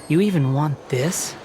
You even want this?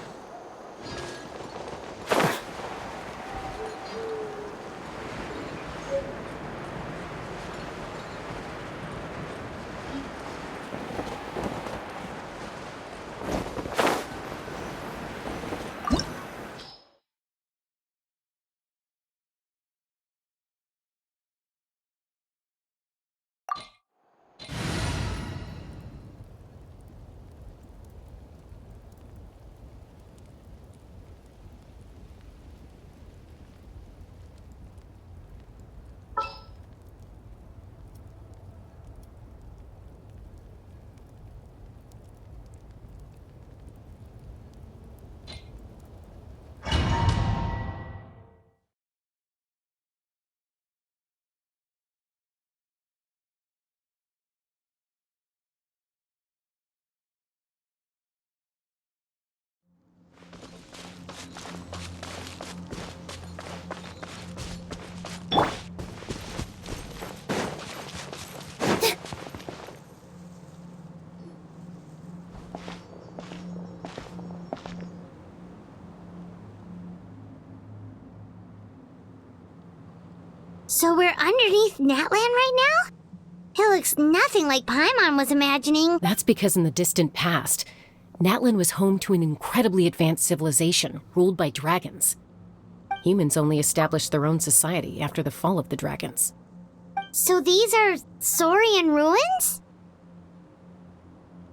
So we're underneath Natlan right now? It looks nothing like Paimon was imagining. That's because in the distant past, Natlan was home to an incredibly advanced civilization ruled by dragons. Humans only established their own society after the fall of the dragons. So these are Saurian ruins?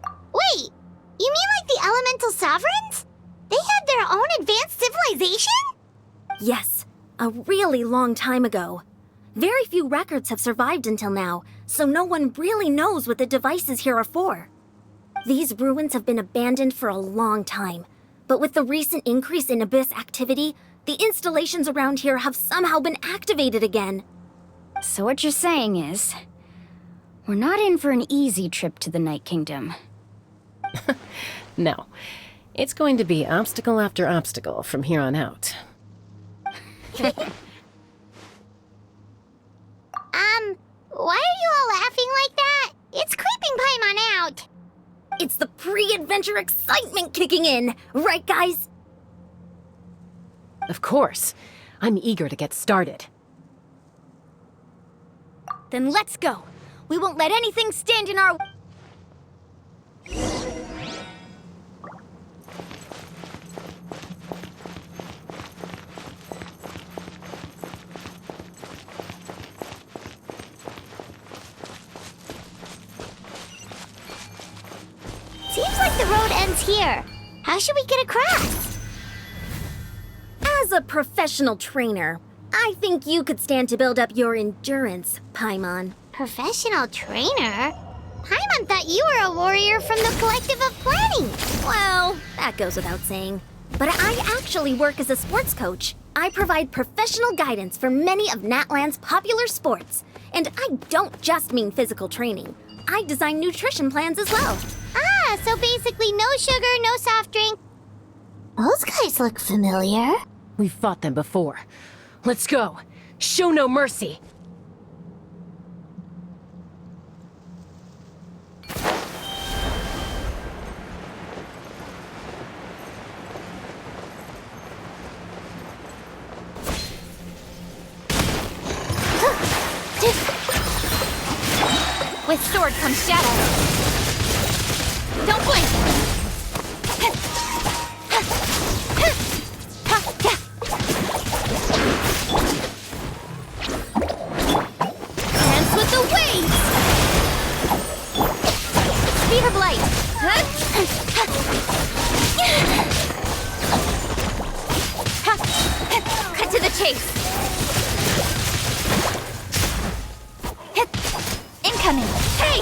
Wait, you mean like the elemental sovereigns? They had their own advanced civilization? Yes, a really long time ago. Very few records have survived until now, so no one really knows what the devices here are for. These ruins have been abandoned for a long time, but with the recent increase in Abyss activity, the installations around here have somehow been activated again. So what you're saying is, we're not in for an easy trip to the Night Kingdom. No, it's going to be obstacle after obstacle from here on out. Why are you all laughing like that? It's creeping Paimon out. It's the pre-adventure excitement kicking in, right guys? Of course. I'm eager to get started. Then let's go. We won't let anything stand in our... Seems like the road ends here. How should we get across? As a professional trainer, I think you could stand to build up your endurance, Paimon. Professional trainer? Paimon thought you were a warrior from the Collective of Planning. Well, that goes without saying. But I actually work as a sports coach. I provide professional guidance for many of Natlan's popular sports. And I don't just mean physical training. I design nutrition plans as well. Ah, so basically no sugar, no soft drink. Those guys look familiar. We've fought them before. Let's go. Show no mercy. With sword comes shadow. Don't blink! Dance with the waves! Speed of light! Cut to the chase! Incoming! Hey!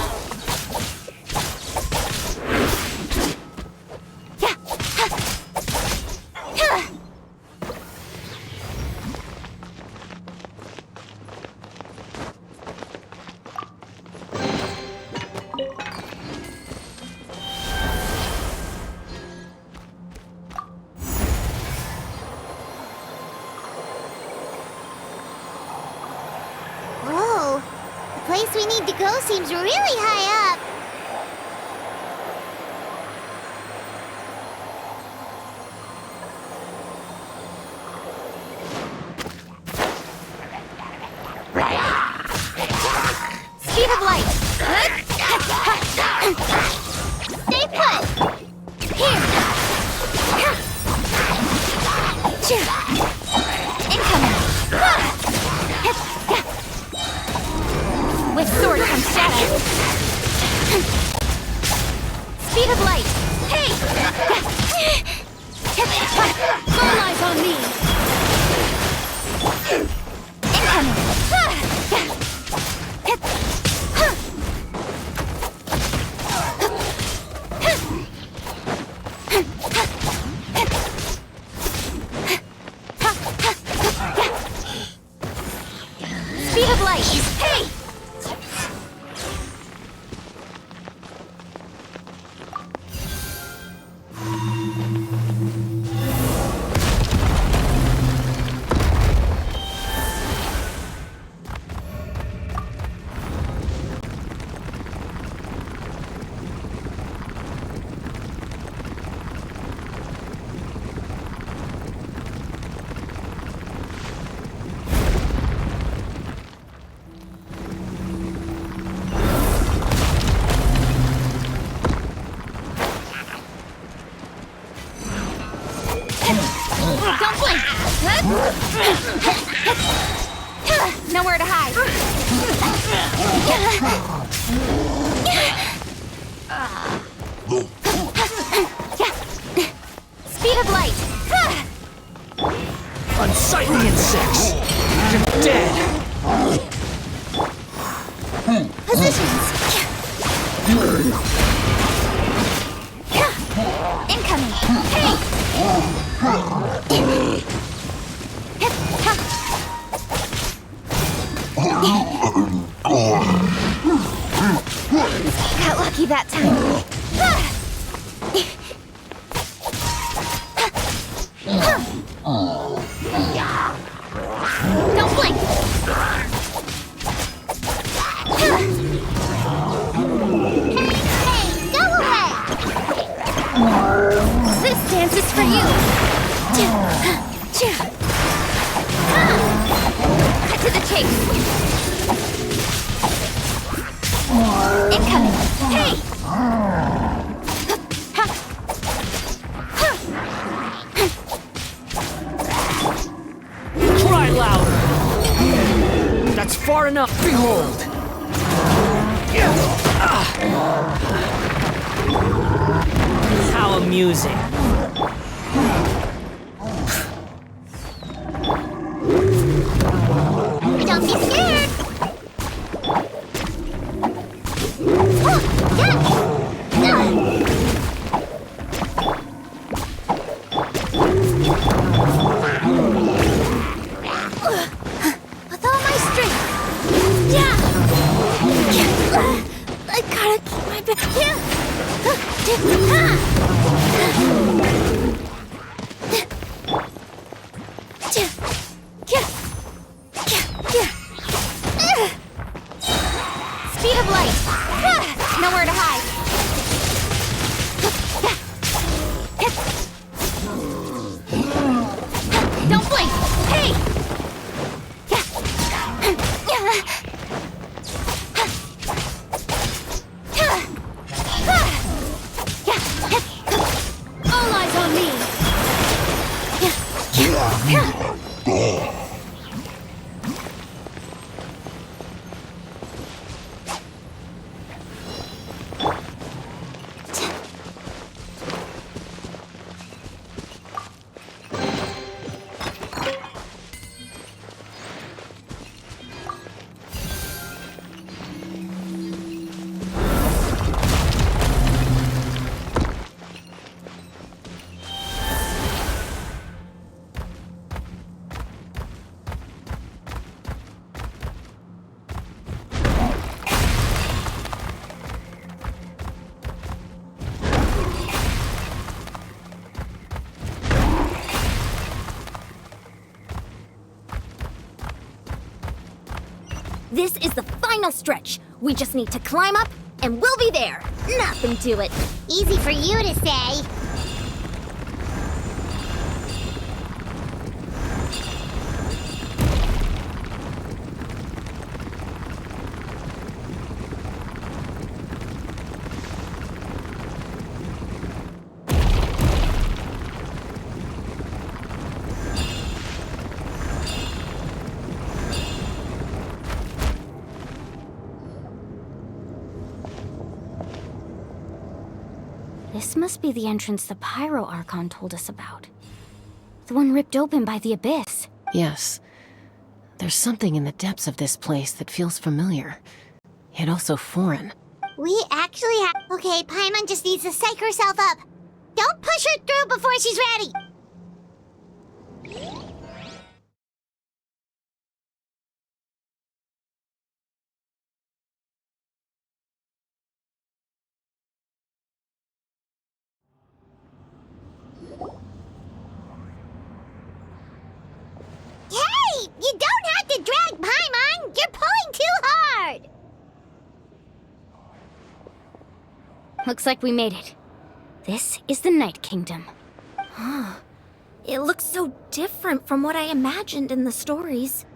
Whoa, the place we need to go seems really high up. Forward comes shadow. Speed of light. Hey! All eyes on me. Incoming. Speed of light. Hey! Don't blink! Nowhere to hide. Speed of light. Unsightly insects! You're dead! Positions. Incoming. Hey! Got lucky that time. Don't blink. Hey, go away! This dance is for you. Cut to the chase. Incoming. Hey! Try louder! That's far enough, behold! How amusing. Don't be scared! With all my strength. Yeah. I gotta keep my back. Speed of light. Nowhere to hide. Don't blink. Hey! All eyes on me. This is the final stretch. We just need to climb up, and we'll be there. Nothing to it. Easy for you to say. This must be the entrance the Pyro Archon told us about. The one ripped open by the Abyss. Yes. There's something in the depths of this place that feels familiar, yet also foreign. We actually have... Okay, Paimon just needs to psych herself up. Don't push her through before she's ready. Hey! You don't have to drag Paimon! You're pulling too hard! Looks like we made it. This is the Night Kingdom. It looks so different from what I imagined in the stories.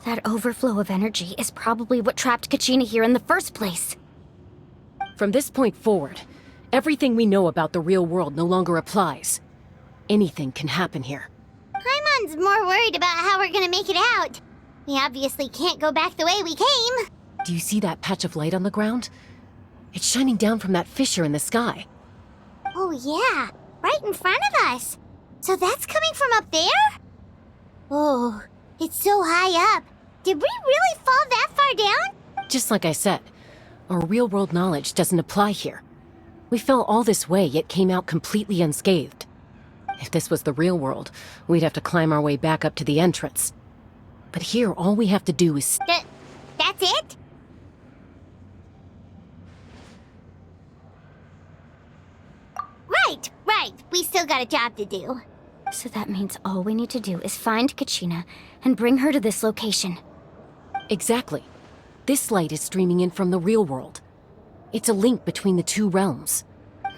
That overflow of energy is probably what trapped Kachina here in the first place. From this point forward, everything we know about the real world no longer applies. Anything can happen here. Paimon's more worried about how we're gonna make it out. We obviously can't go back the way we came. Do you see that patch of light on the ground? It's shining down from that fissure in the sky. Oh yeah, right in front of us. So that's coming from up there? Oh, it's so high up. Did we really fall that far down? Just like I said, our real-world knowledge doesn't apply here. We fell all this way, yet came out completely unscathed. If this was the real world, we'd have to climb our way back up to the entrance. But here, all we have to do is... That's it? Right. We still got a job to do. So that means all we need to do is find Kachina and bring her to this location. Exactly. This light is streaming in from the real world. It's a link between the two realms.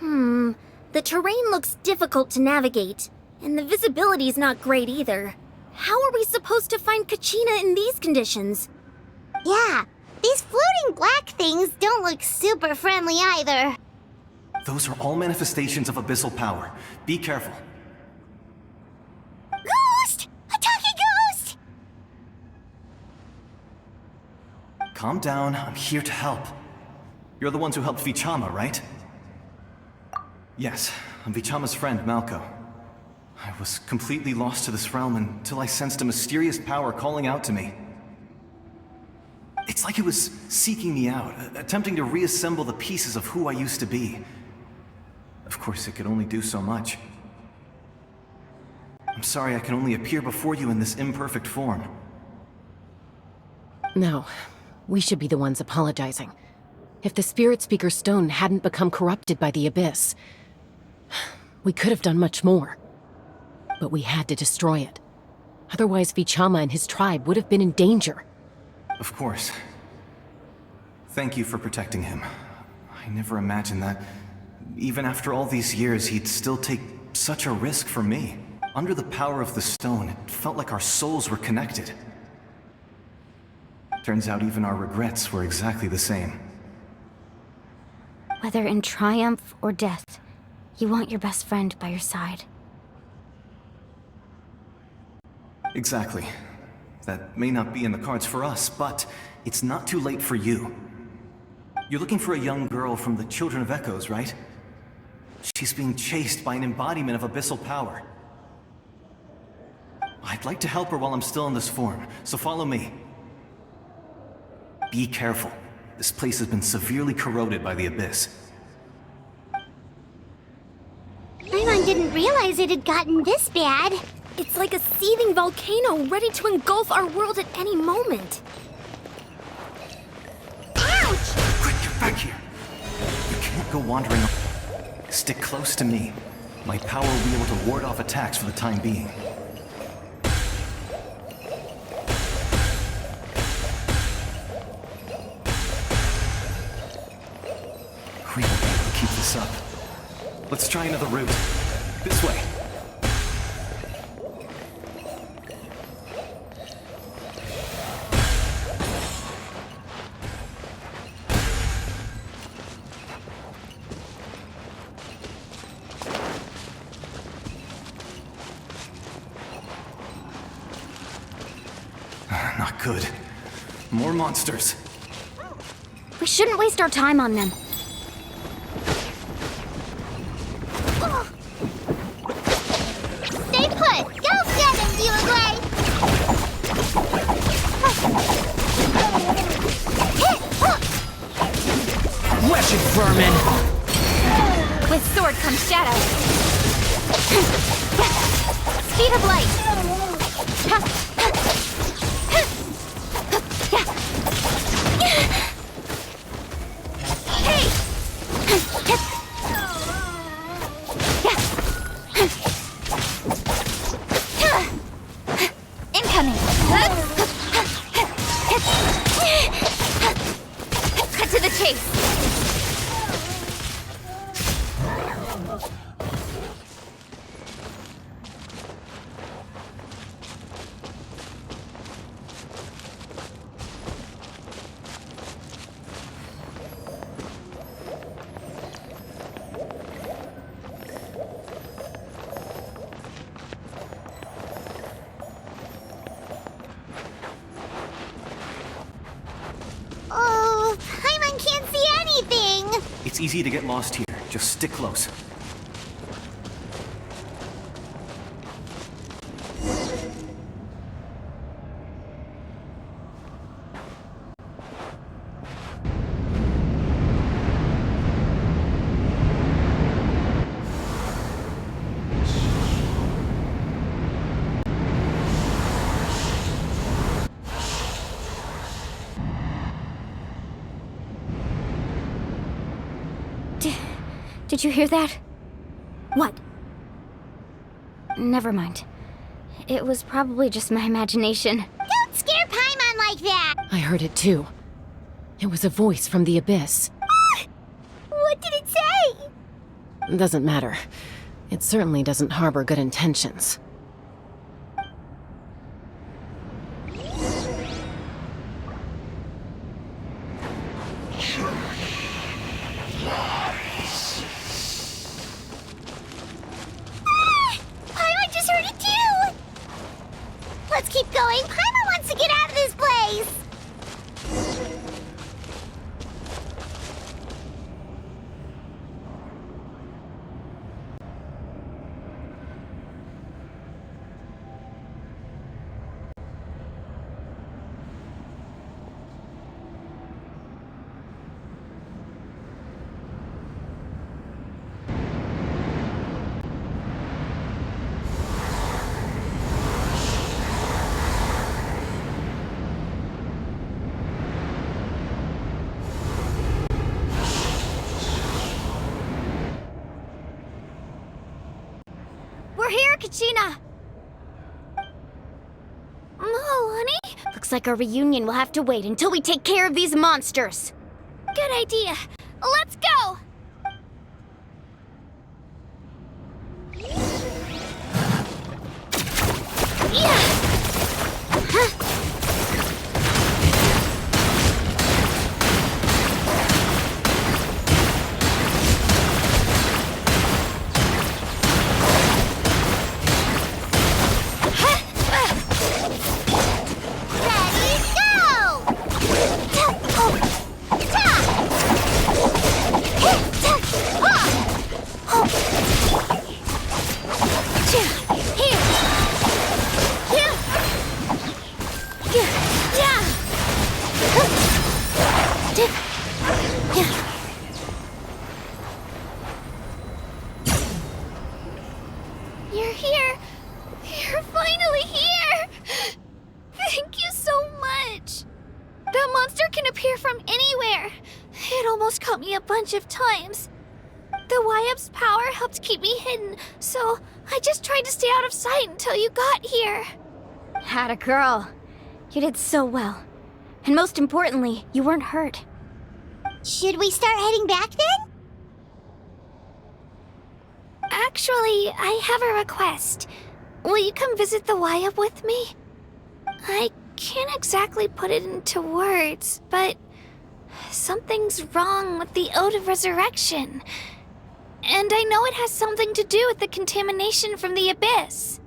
The terrain looks difficult to navigate, and the visibility's not great either. How are we supposed to find Kachina in these conditions? Yeah, these floating black things don't look super friendly either. Those are all manifestations of abyssal power. Be careful. Ghost! A talking ghost! Calm down, I'm here to help. You're the ones who helped Vichama, right? Yes, I'm Vichama's friend, Malko. I was completely lost to this realm until I sensed a mysterious power calling out to me. It's like it was seeking me out, attempting to reassemble the pieces of who I used to be. Of course, it could only do so much. I'm sorry I can only appear before you in this imperfect form. No, we should be the ones apologizing. If the Spirit Speaker Stone hadn't become corrupted by the Abyss, we could have done much more. But we had to destroy it. Otherwise, Vichama and his tribe would have been in danger. Of course. Thank you for protecting him. I never imagined that, even after all these years, he'd still take such a risk for me. Under the power of the stone, it felt like our souls were connected. Turns out even our regrets were exactly the same. Whether in triumph or death, you want your best friend by your side. Exactly. That may not be in the cards for us, but it's not too late for you. You're looking for a young girl from the Children of Echoes, right? She's being chased by an embodiment of abyssal power. I'd like to help her while I'm still in this form, so follow me. Be careful. This place has been severely corroded by the Abyss. Paimon didn't realize it had gotten this bad. It's like a seething volcano ready to engulf our world at any moment. Ouch! Quick, get back here! You can't go wandering. Stick close to me. My power will be able to ward off attacks for the time being. We won't be able to keep this up. Let's try another route. This way. Not good. More monsters. We shouldn't waste our time on them. vermin! With sword comes shadow. Speed of light. Hey! Incoming. Cut to the chase. Oh, Paimon can't see anything! It's easy to get lost here. Just stick close. Did you hear that? What? Never mind. It was probably just my imagination. Don't scare Paimon like that! I heard it too. It was a voice from the abyss. What did it say? Doesn't matter. It certainly doesn't harbor good intentions. Paimon just heard it too! Let's keep going. Paimon wants to get out of this place! We're here, Kachina! Oh, honey? Looks like our reunion will have to wait until we take care of these monsters. Good idea. Let's go! Ready, go! You're here! You're finally here! Thank you so much! That monster can appear from anywhere. It almost caught me a bunch of times. The Wyup's power helped keep me hidden, so I just tried to stay out of sight until you got here. Had a girl. You did so well. And most importantly, you weren't hurt. Should we start heading back then? Actually, I have a request. Will you come visit the Wyup with me? I can't exactly put it into words, but something's wrong with the Ode of Resurrection. And I know it has something to do with the contamination from the Abyss.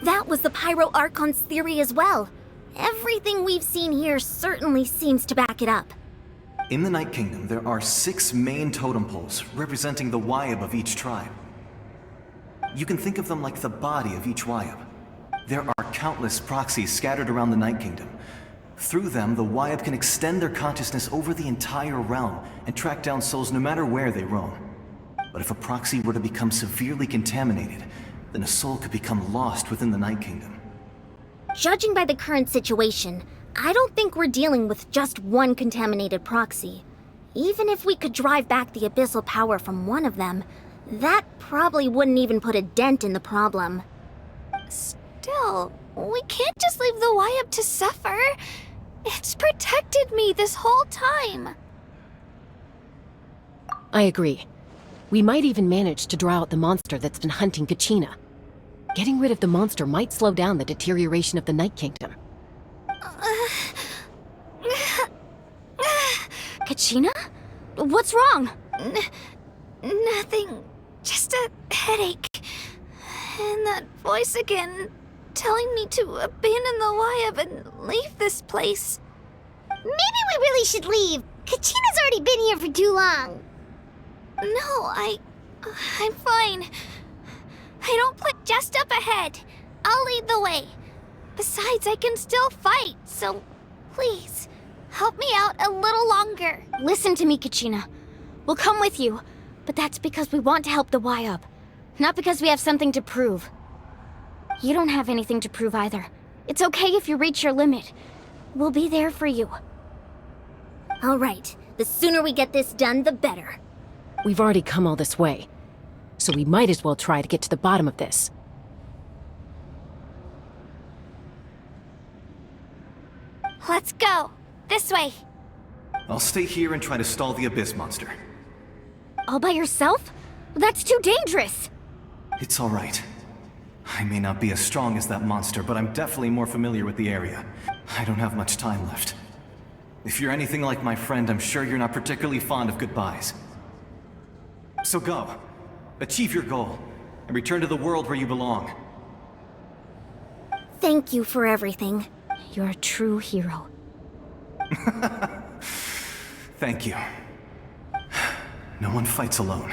That was the Pyro Archon's theory as well. Everything we've seen here certainly seems to back it up. In the Night Kingdom, there are 6 main totem poles representing the Wyub of each tribe. You can think of them like the body of each Wyub. There are countless proxies scattered around the Night Kingdom, Through them, the Wyab can extend their consciousness over the entire realm and track down souls no matter where they roam. But if a proxy were to become severely contaminated, then a soul could become lost within the Night Kingdom. Judging by the current situation, I don't think we're dealing with just one contaminated proxy. Even if we could drive back the abyssal power from one of them, that probably wouldn't even put a dent in the problem. Still, we can't just leave the Wyab to suffer. It's protected me this whole time. I agree. We might even manage to draw out the monster that's been hunting Kachina. Getting rid of the monster might slow down the deterioration of the Night Kingdom. Kachina? What's wrong? Nothing. Just a headache. And that voice again, telling me to abandon the Wyab and leave this place. Maybe we really should leave. Kachina's already been here for too long. No, I'm fine. I don't play just up ahead. I'll lead the way. Besides, I can still fight, so please, help me out a little longer. Listen to me, Kachina. We'll come with you, but that's because we want to help the Wyab, not because we have something to prove. You don't have anything to prove either. It's okay if you reach your limit. We'll be there for you. All right. The sooner we get this done, the better. We've already come all this way, so we might as well try to get to the bottom of this. Let's go. This way. I'll stay here and try to stall the Abyss monster. All by yourself? That's too dangerous. It's all right. I may not be as strong as that monster, but I'm definitely more familiar with the area. I don't have much time left. If you're anything like my friend, I'm sure you're not particularly fond of goodbyes. So go. Achieve your goal, and return to the world where you belong. Thank you for everything. You're a true hero. Thank you. No one fights alone.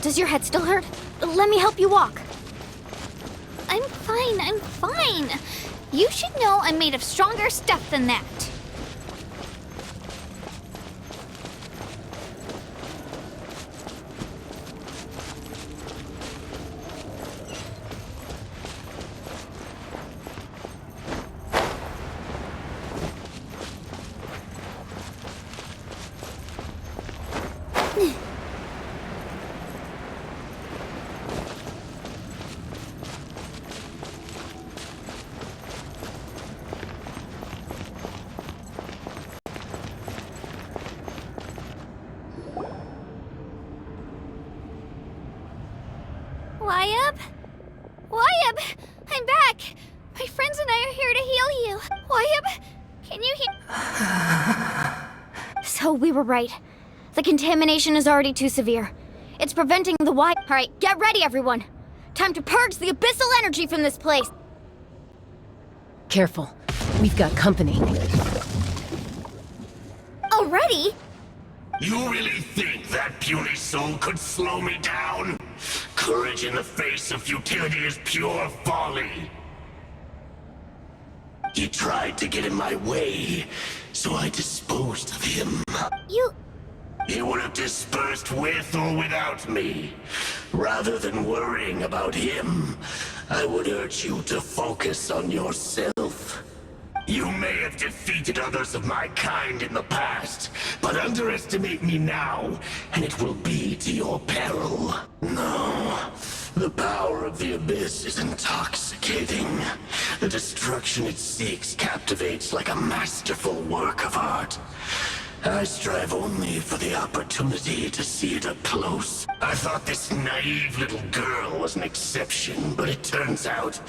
Does your head still hurt? Let me help you walk. I'm fine. You should know I'm made of stronger stuff than that. Wyab! I'm back! My friends and I are here to heal you. Wyab, can you hear? So we were right. The contamination is already too severe. It's preventing the Wyab. All right, get ready, everyone. Time to purge the abyssal energy from this place. Careful. We've got company. Already? You really think that puny soul could slow me down? Courage in the face of futility is pure folly. He tried to get in my way, so I disposed of him. He would have dispersed with or without me. Rather than worrying about him, I would urge you to focus on yourself. You may have defeated others of my kind in the past, but underestimate me now, and it will be to your peril. No, the power of the Abyss is intoxicating. The destruction it seeks captivates like a masterful work of art. I strive only for the opportunity to see it up close. I thought this naive little girl was an exception, but it turns out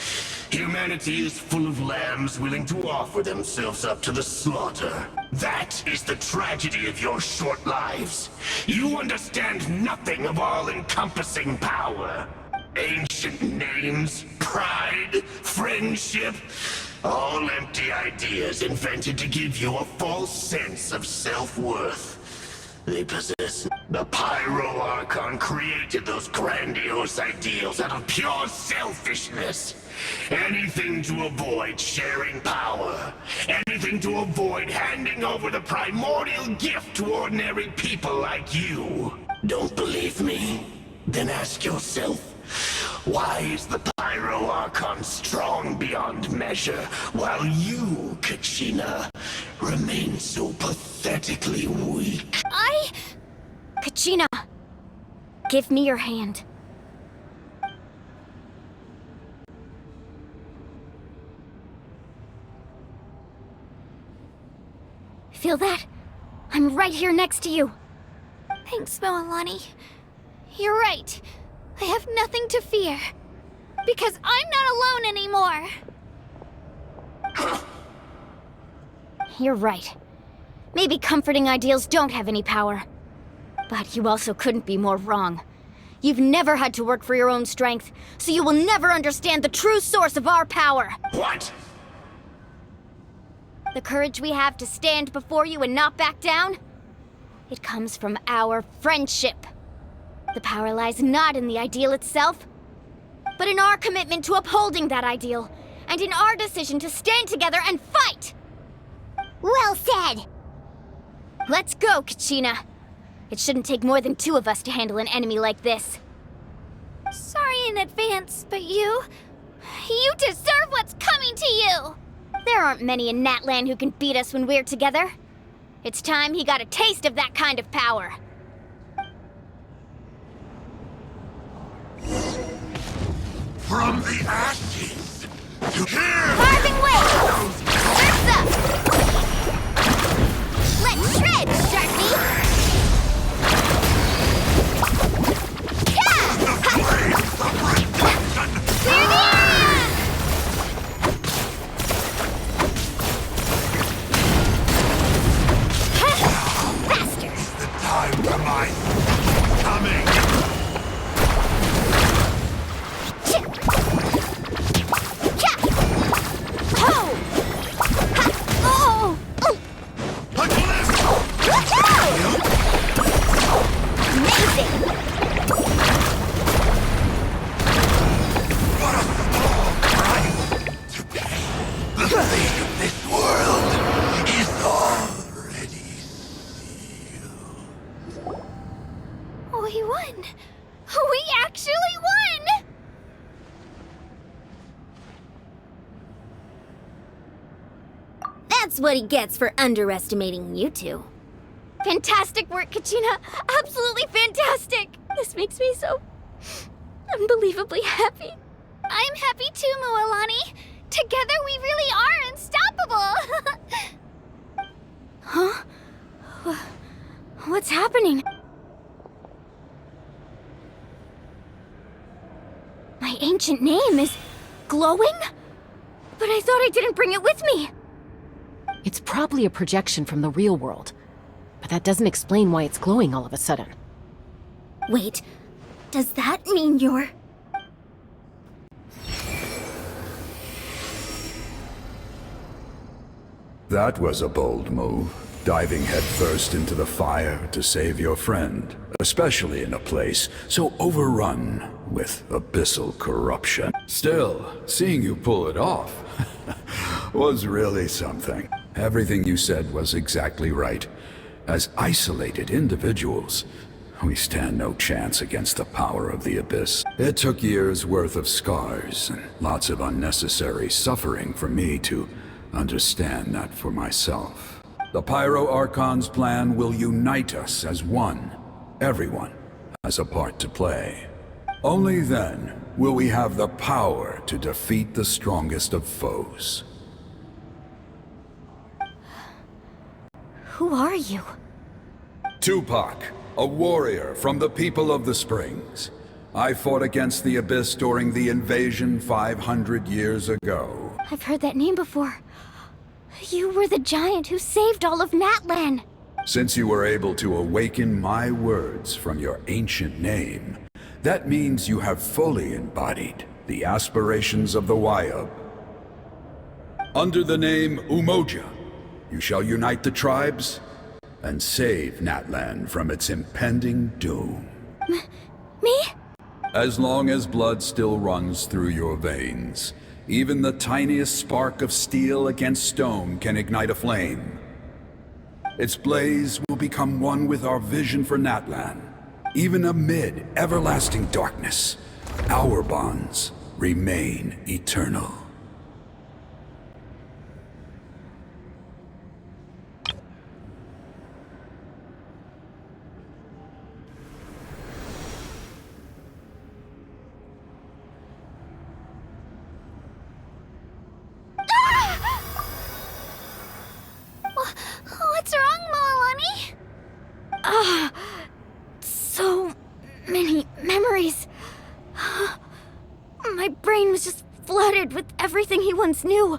humanity is full of lambs willing to offer themselves up to the slaughter. That is the tragedy of your short lives. You understand nothing of all-encompassing power. Ancient names, pride, friendship, all empty ideas invented to give you a false sense of self-worth. They possess The Pyro Archon created those grandiose ideals out of pure selfishness. Anything to avoid sharing power. Anything to avoid handing over the primordial gift to ordinary people like you. Don't believe me? Then ask yourself, why is the Pyro Archon strong beyond measure, while you, Kachina, remain so pathetically weak? Kachina, give me your hand. Feel that? I'm right here next to you. Thanks, Moalani. You're right. I have nothing to fear. Because I'm not alone anymore. You're right. Maybe comforting ideals don't have any power. But you also couldn't be more wrong. You've never had to work for your own strength, so you will never understand the true source of our power. What? The courage we have to stand before you and not back down? It comes from our friendship. The power lies not in the ideal itself, but in our commitment to upholding that ideal, and in our decision to stand together and fight! Well said! Let's go, Kachina. It shouldn't take more than 2 of us to handle an enemy like this. Sorry in advance, but you deserve what's coming to you! There aren't many in Natlan who can beat us when we're together. It's time he got a taste of that kind of power. From the ashes to here! Carving way! Ursa! Let's shred, Sharpie! Clear the area! Faster! The time for my coming! We won! We actually won! That's what he gets for underestimating you two. Fantastic work, Kachina! Absolutely fantastic! This makes me so unbelievably happy. I'm happy too, Moalani. Together we really are unstoppable! Huh? What's happening? My ancient name is glowing? But I thought I didn't bring it with me. It's probably a projection from the real world. But that doesn't explain why it's glowing all of a sudden. Wait, does that mean you're... That was a bold move, diving headfirst into the fire to save your friend, especially in a place so overrun with abyssal corruption. Still, seeing you pull it off was really something. Everything you said was exactly right. As isolated individuals, we stand no chance against the power of the Abyss. It took years' worth of scars and lots of unnecessary suffering for me to understand that for myself. The Pyro Archon's plan will unite us as one. Everyone has a part to play. Only then will we have the power to defeat the strongest of foes. Who are you? Tupac, a warrior from the people of the Springs. I fought against the Abyss during the invasion 500 years ago. I've heard that name before. You were the giant who saved all of Natlan. Since you were able to awaken my words from your ancient name, that means you have fully embodied the aspirations of the Wayub. Under the name Umoja, you shall unite the tribes and save Natlan from its impending doom. Me? As long as blood still runs through your veins, even the tiniest spark of steel against stone can ignite a flame. Its blaze will become one with our vision for Natlan. Even amid everlasting darkness, our bonds remain eternal. What's wrong, Moalani? So many memories. My brain was just flooded with everything he once knew.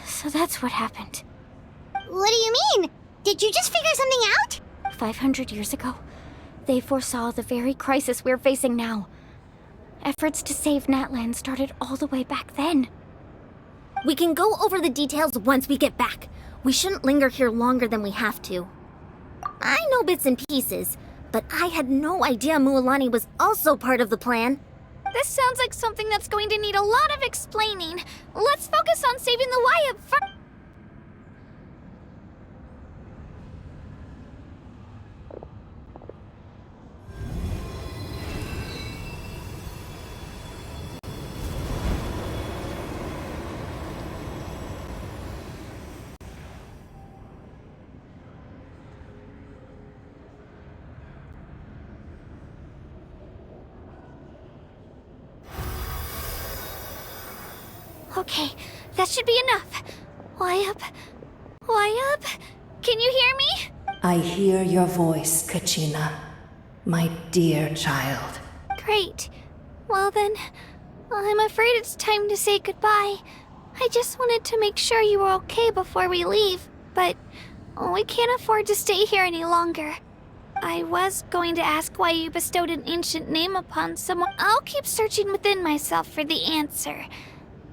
So that's what happened. What do you mean? Did you just figure something out? 500 years ago, they foresaw the very crisis we're facing now. Efforts to save Natlan started all the way back then. We can go over the details once we get back. We shouldn't linger here longer than we have to. I know bits and pieces, but I had no idea Mualani was also part of the plan. This sounds like something that's going to need a lot of explaining. Let's focus on saving the Wyatt first. Okay, that should be enough. Wyatt? Can you hear me? I hear your voice, Kachina, my dear child. Great. Well then, I'm afraid it's time to say goodbye. I just wanted to make sure you were okay before we leave, but we can't afford to stay here any longer. I was going to ask why you bestowed an ancient name upon someone. I'll keep searching within myself for the answer.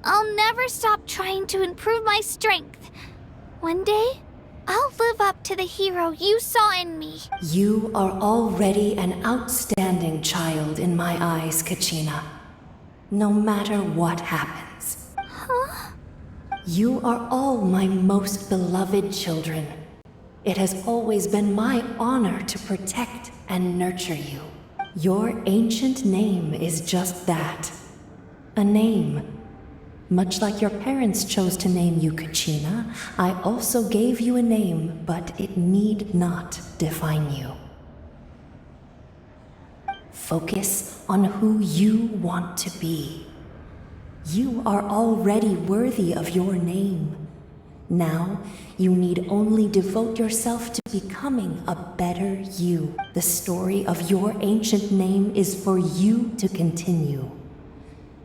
I'll never stop trying to improve my strength. One day, I'll live up to the hero you saw in me. You are already an outstanding child in my eyes, Kachina. No matter what happens. Huh? You are all my most beloved children. It has always been my honor to protect and nurture you. Your ancient name is just that. A name. Much like your parents chose to name you Kachina, I also gave you a name, but it need not define you. Focus on who you want to be. You are already worthy of your name. Now, you need only devote yourself to becoming a better you. The story of your ancient name is for you to continue.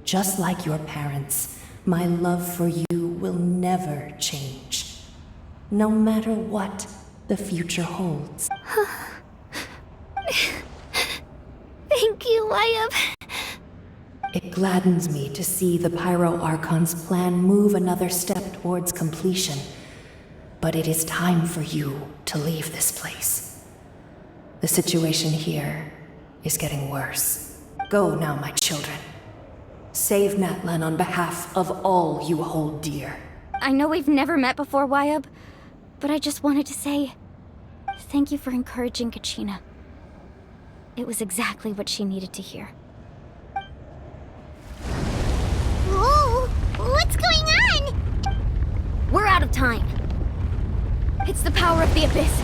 Just like your parents, my love for you will never change, no matter what the future holds. Thank you, Wyatt. It gladdens me to see the Pyro Archon's plan move another step towards completion, but it is time for you to leave this place. The situation here is getting worse. Go now, my children. Save Natlan on behalf of all you hold dear. I know we've never met before, Wyatt, but I just wanted to say thank you for encouraging Kachina. It was exactly what she needed to hear. Whoa! What's going on? We're out of time. It's the power of the Abyss.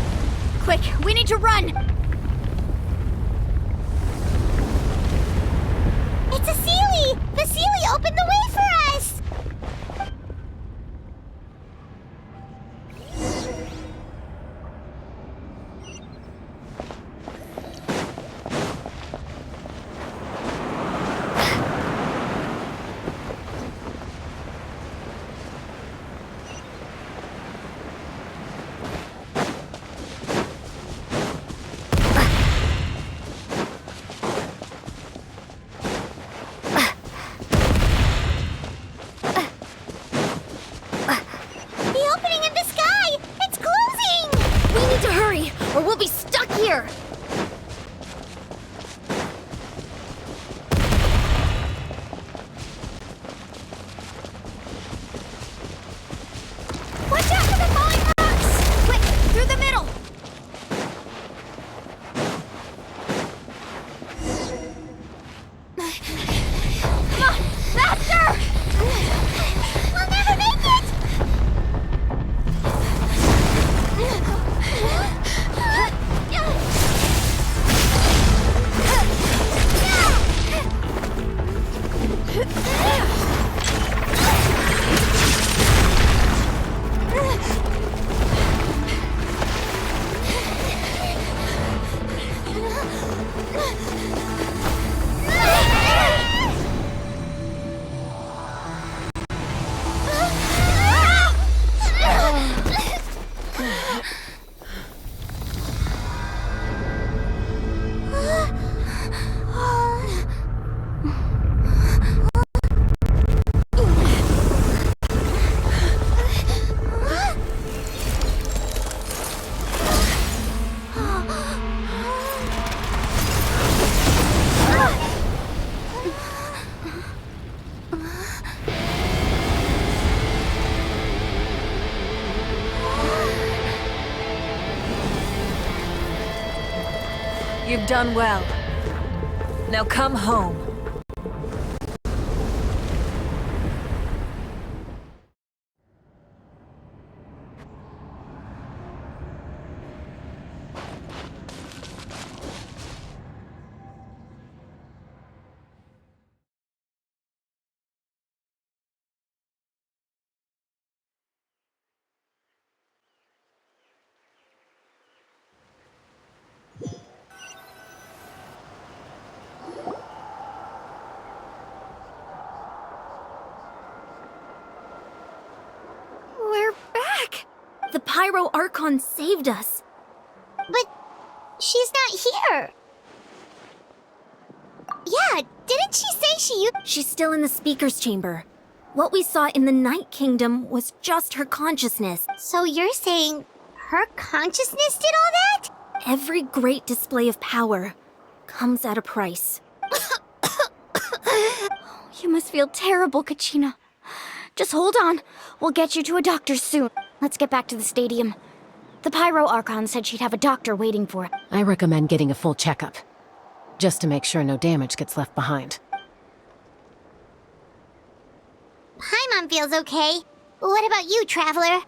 Quick, we need to run! It's a Seelie! The Seelie opened the way for us! You've done well. Now come home. We're back! The Pyro Archon saved us. But she's not here. Yeah, didn't she say she... She's still in the Speaker's Chamber. What we saw in the Night Kingdom was just her consciousness. So you're saying her consciousness did all that? Every great display of power comes at a price. You must feel terrible, Kachina. Just hold on. We'll get you to a doctor soon. Let's get back to the stadium. The Pyro Archon said she'd have a doctor waiting for it. I recommend getting a full checkup, just to make sure no damage gets left behind. Paimon feels okay. What about you, Traveler?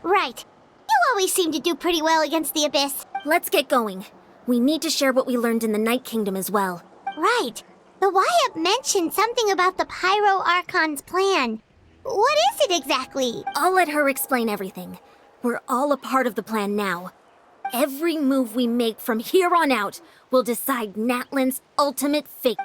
Right. You always seem to do pretty well against the Abyss. Let's get going. We need to share what we learned in the Night Kingdom as well. Right. The Wyatt mentioned something about the Pyro Archon's plan. What is it exactly? I'll let her explain everything. We're all a part of the plan now. Every move we make from here on out will decide Natlan's ultimate fate.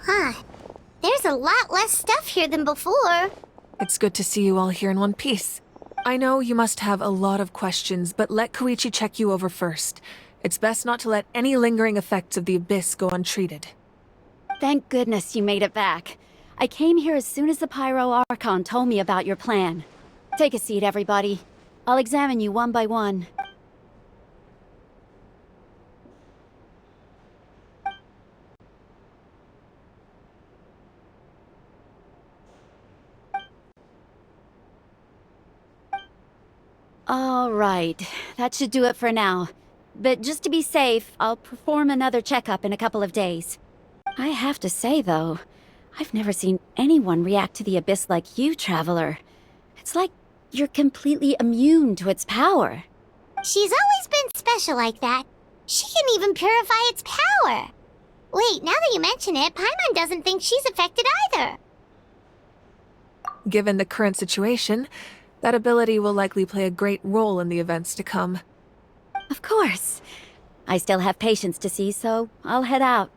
Huh. There's a lot less stuff here than before. It's good to see you all here in one piece. I know you must have a lot of questions, but let Koichi check you over first. It's best not to let any lingering effects of the Abyss go untreated. Thank goodness you made it back. I came here as soon as the Pyro Archon told me about your plan. Take a seat, everybody. I'll examine you one by one. All right, that should do it for now. But just to be safe, I'll perform another checkup in a couple of days. I have to say, though, I've never seen anyone react to the Abyss like you, Traveler. It's like you're completely immune to its power. She's always been special like that. She can even purify its power. Wait, now that you mention it, Paimon doesn't think she's affected either. Given the current situation, that ability will likely play a great role in the events to come. Of course. I still have patients to see, so I'll head out.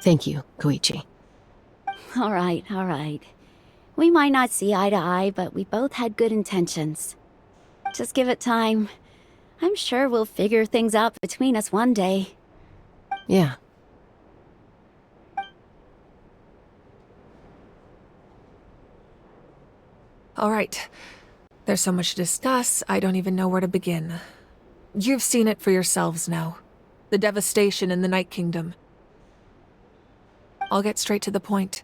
Thank you, Koichi. All right, all right. We might not see eye to eye, but we both had good intentions. Just give it time. I'm sure we'll figure things out between us one day. Yeah. All right. There's so much to discuss, I don't even know where to begin. You've seen it for yourselves now. The devastation in the Night Kingdom. I'll get straight to the point.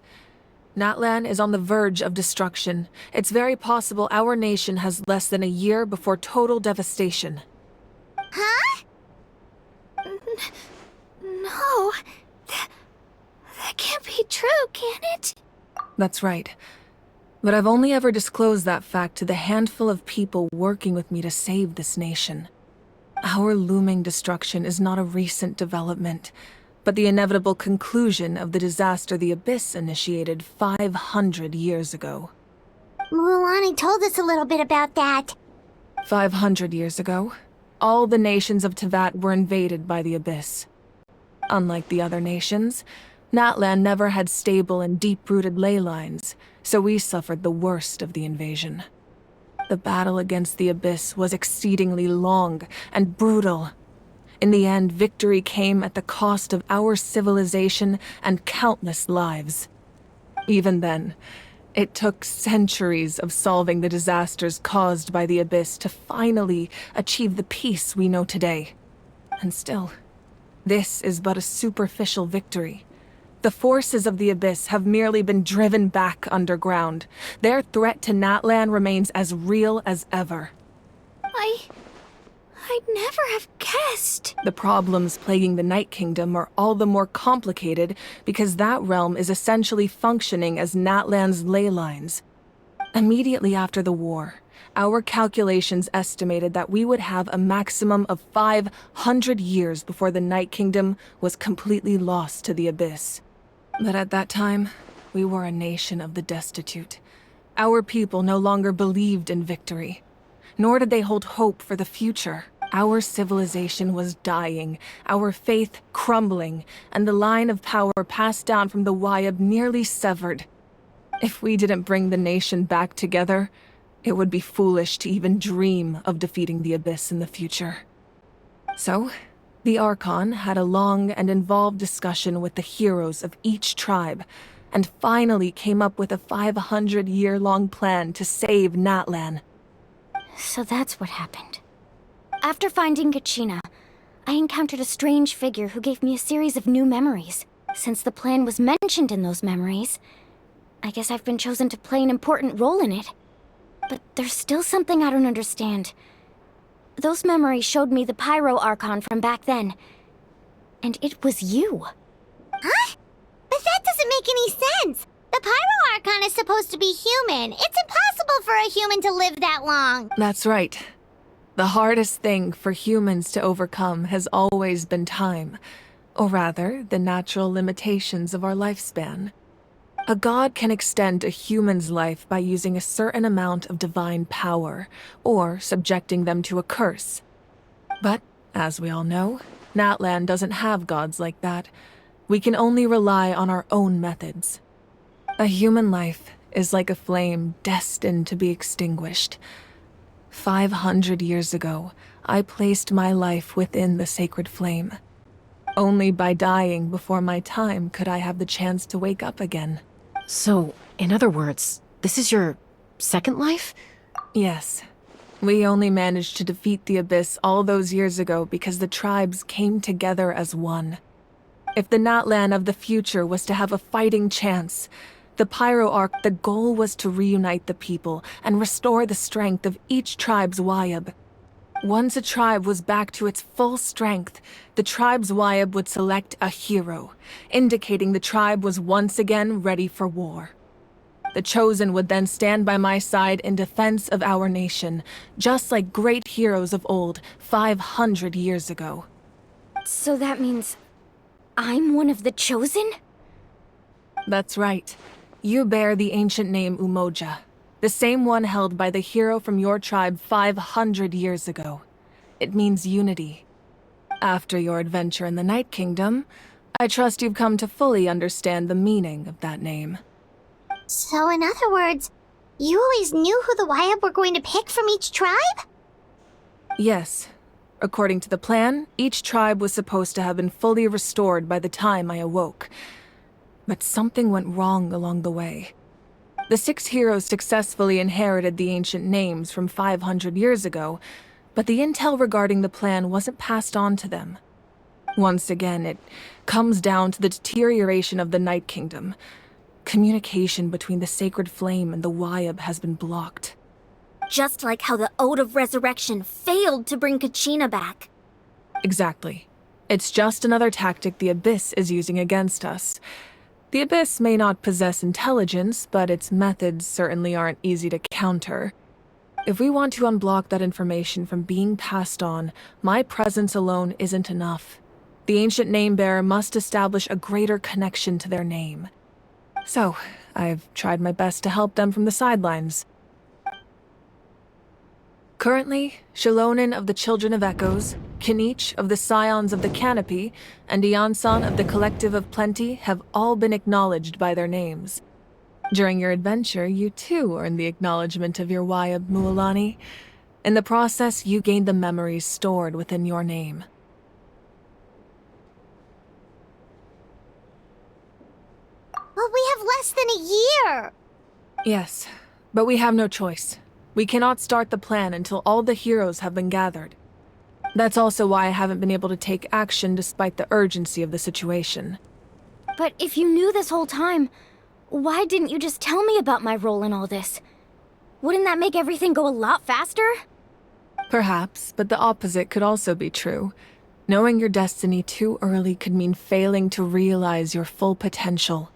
Natlan is on the verge of destruction. It's very possible our nation has less than a year before total devastation. Huh? No. That That can't be true, can it? That's right. But I've only ever disclosed that fact to the handful of people working with me to save this nation. Our looming destruction is not a recent development, but the inevitable conclusion of the disaster the Abyss initiated 500 years ago. Mualani told us a little bit about that. 500 years ago, all the nations of Teyvat were invaded by the Abyss. Unlike the other nations, Natlan never had stable and deep-rooted ley lines, so we suffered the worst of the invasion. The battle against the Abyss was exceedingly long and brutal. In the end, victory came at the cost of our civilization and countless lives. Even then, it took centuries of solving the disasters caused by the Abyss to finally achieve the peace we know today. And still, this is but a superficial victory. The forces of the Abyss have merely been driven back underground. Their threat to Natlan remains as real as ever. I'd never have guessed. The problems plaguing the Night Kingdom are all the more complicated because that realm is essentially functioning as Natlan's ley lines. Immediately after the war, our calculations estimated that we would have a maximum of 500 years before the Night Kingdom was completely lost to the Abyss. But at that time, we were a nation of the destitute. Our people no longer believed in victory, nor did they hold hope for the future. Our civilization was dying, our faith crumbling, and the line of power passed down from the Wayab nearly severed. If we didn't bring the nation back together, it would be foolish to even dream of defeating the Abyss in the future. So, the Archon had a long and involved discussion with the heroes of each tribe, and finally came up with a 500-year-long plan to save Natlan. So that's what happened. After finding Kachina, I encountered a strange figure who gave me a series of new memories. Since the plan was mentioned in those memories, I guess I've been chosen to play an important role in it. But there's still something I don't understand. Those memories showed me the Pyro Archon from back then. And it was you. Huh? But that doesn't make any sense. The Pyro Archon is supposed to be human. It's impossible for a human to live that long. That's right. The hardest thing for humans to overcome has always been time, or rather, the natural limitations of our lifespan. A god can extend a human's life by using a certain amount of divine power, or subjecting them to a curse. But, as we all know, Natlan doesn't have gods like that. We can only rely on our own methods. A human life is like a flame destined to be extinguished. 500 years ago, I placed my life within the sacred flame. Only by dying before my time could I have the chance to wake up again. So, in other words, this is your second life? Yes. We only managed to defeat the Abyss all those years ago because the tribes came together as one. If the Natlan of the future was to have a fighting chance, the Pyro Arc, the goal was to reunite the people and restore the strength of each tribe's Wayab. Once a tribe was back to its full strength, the tribe's Wayab would select a hero, indicating the tribe was once again ready for war. The Chosen would then stand by my side in defense of our nation, just like great heroes of old 500 years ago. So that means I'm one of the Chosen? That's right. You bear the ancient name Umoja, the same one held by the hero from your tribe 500 years ago. It means unity. After your adventure in the Night Kingdom, I trust you've come to fully understand the meaning of that name. So in other words, you always knew who the Wayab were going to pick from each tribe? Yes. According to the plan, each tribe was supposed to have been fully restored by the time I awoke. But something went wrong along the way. The 6 heroes successfully inherited the ancient names from 500 years ago, but the intel regarding the plan wasn't passed on to them. Once again, it comes down to the deterioration of the Night Kingdom. Communication between the Sacred Flame and the Wayab has been blocked. Just like how the Ode of Resurrection failed to bring Kachina back. Exactly. It's just another tactic the Abyss is using against us. The Abyss may not possess intelligence, but its methods certainly aren't easy to counter. If we want to unblock that information from being passed on, my presence alone isn't enough. The ancient name-bearer must establish a greater connection to their name. So, I've tried my best to help them from the sidelines. Currently, Shilonen of the Children of Echoes, Kinich of the Scions of the Canopy, and Iansan of the Collective of Plenty have all been acknowledged by their names. During your adventure, you too earned the acknowledgement of your Wayab Mualani. In the process, you gained the memories stored within your name. But we have less than a year! Yes, but we have no choice. We cannot start the plan until all the heroes have been gathered. That's also why I haven't been able to take action despite the urgency of the situation. But if you knew this whole time, why didn't you just tell me about my role in all this? Wouldn't that make everything go a lot faster? Perhaps, but the opposite could also be true. Knowing your destiny too early could mean failing to realize your full potential.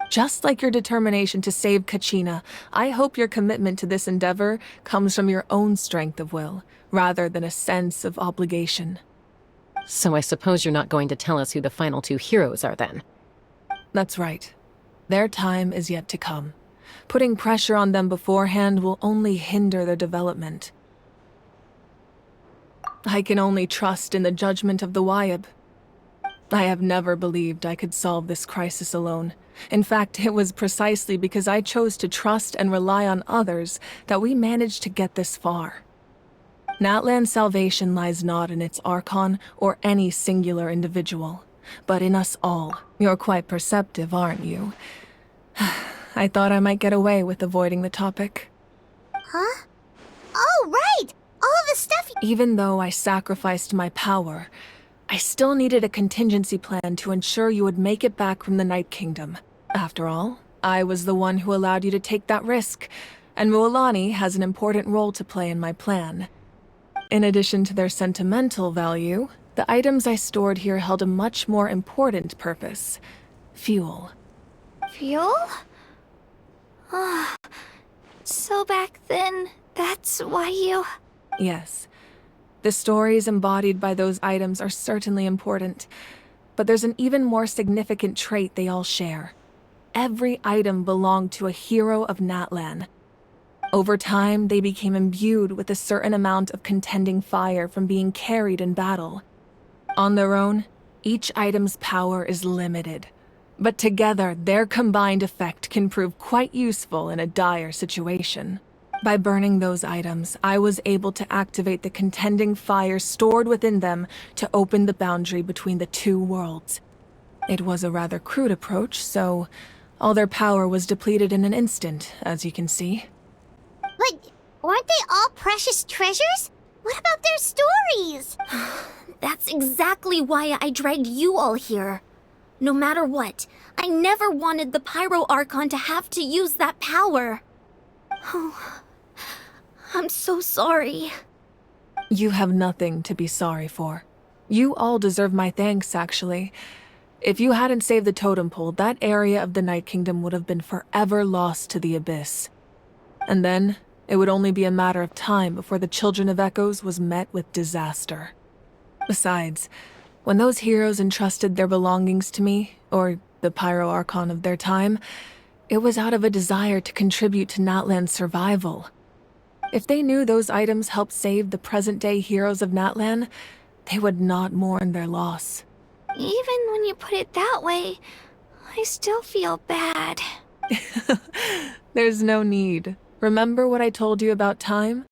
Just like your determination to save Kachina, I hope your commitment to this endeavor comes from your own strength of will, rather than a sense of obligation. So I suppose you're not going to tell us who the final two heroes are then? That's right. Their time is yet to come. Putting pressure on them beforehand will only hinder their development. I can only trust in the judgment of the Wayab. I have never believed I could solve this crisis alone. In fact, it was precisely because I chose to trust and rely on others that we managed to get this far. Natlan's salvation lies not in its Archon or any singular individual, but in us all. You're quite perceptive, aren't you? I thought I might get away with avoiding the topic. Huh? Oh, right! All the stuff Even though I sacrificed my power, I still needed a contingency plan to ensure you would make it back from the Night Kingdom. After all, I was the one who allowed you to take that risk, and Mualani has an important role to play in my plan. In addition to their sentimental value, the items I stored here held a much more important purpose: fuel. Fuel? Ah, so back then, that's why you... Yes. The stories embodied by those items are certainly important, but there's an even more significant trait they all share. Every item belonged to a hero of Natlan. Over time, they became imbued with a certain amount of contending fire from being carried in battle. On their own, each item's power is limited, but together, their combined effect can prove quite useful in a dire situation. By burning those items, I was able to activate the contending fire stored within them to open the boundary between the two worlds. It was a rather crude approach, so all their power was depleted in an instant, as you can see. But weren't they all precious treasures? What about their stories? That's exactly why I dragged you all here. No matter what, I never wanted the Pyro Archon to have to use that power. Oh, I'm so sorry. You have nothing to be sorry for. You all deserve my thanks, actually. If you hadn't saved the totem pole, that area of the Night Kingdom would have been forever lost to the Abyss. And then, it would only be a matter of time before the Children of Echoes was met with disaster. Besides, when those heroes entrusted their belongings to me, or the Pyro Archon of their time, it was out of a desire to contribute to Natlan's survival. If they knew those items helped save the present-day heroes of Natlan, they would not mourn their loss. Even when you put it that way, I still feel bad. There's no need. Remember what I told you about time?